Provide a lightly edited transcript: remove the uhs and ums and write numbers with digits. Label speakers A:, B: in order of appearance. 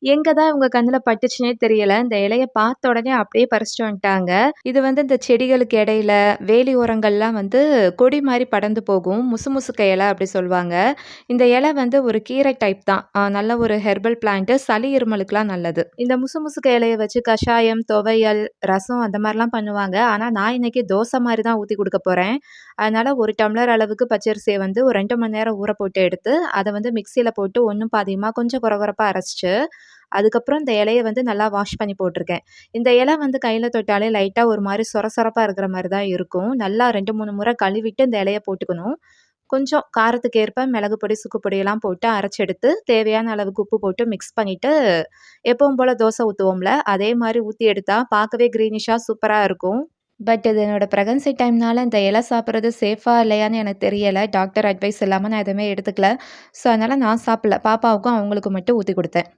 A: எங்க தான் இவங்க கண்ணுல பட்டுச்சுன்னே தெரியல. இந்த இலைய பார்த்த உடனே அப்படியே பறிச்சுட்டு வந்துட்டாங்க. இது வந்து இந்த செடிகளுக்கு இடையில, வேலி ஓரங்கள்லாம் வந்து கொடி மாரி படர்ந்து போகும். முசுமுசுக்க இலை அப்படி சொல்லுவாங்க. இந்த இலை வந்து ஒரு கீரை டைப் தான். நல்ல ஒரு ஹெர்பல் பிளான்ட். சளி, இருமலுக்குலாம் நல்லது. இந்த முசுமுசுக்க இலைய வச்சு கஷாயம், துவையல், ரசம் அந்த மாரிலாம் பண்ணுவாங்க. ஆனா நான் இன்னைக்கு தோசை மாரி தான் ஊத்தி குடுக்க போறேன். அதனால 1 டம்ளர் அளவுக்கு பச்சரிசிய வந்து ஒரு 2 மணி நேரம் ஊற போட்டு எடுத்து, அத வந்து மிக்ஸியில போட்டு ஒண்ணும் பாதியுமா கொஞ்சம் கொரகொரப்பா அரைச்சுட்டு, அதுக்கப்புறம் இந்த இலைய வந்து நல்லா வாஷ் பண்ணி போட்டுருக்கேன். இந்த இலை வந்து கையில தொட்டாலே லைட்டா ஒரு மாரி சொர சொரப்பா இருக்கிற மாரி தான் இருக்கும். நல்லா 2, 3 முறை கழுவிட்டு இந்த இலைய போட்டுக்கணும். கொஞ்சம் காரத்துக்கு ஏற்ப மிளகு பொடி, சுக்கு பொடியெல்லாம் போட்டு அரைச்செடுத்து, தேவையான அளவுக்கு உப்பு போட்டு மிக்ஸ் பண்ணிட்டு, எப்பவும் போல தோசை ஊத்துவோம்ல, அதே மாரி ஊத்தி எடுத்தா பார்க்கவே கிரீனிஷா சூப்பரா இருக்கும். பட் இது என்னோட பிரெக்னன்சி டைம்னால இந்த இலை சாப்பிடுறது சேஃபா இல்லையான்னு எனக்கு தெரியல. டாக்டர் அட்வைஸ் இல்லாம நான் எதுவுமே எடுத்துக்கல. ஸோ, அதனால நான் சாப்பிடல. பாப்பாவுக்கும் அவங்களுக்கும் மட்டும் ஊத்தி குடுத்தேன்.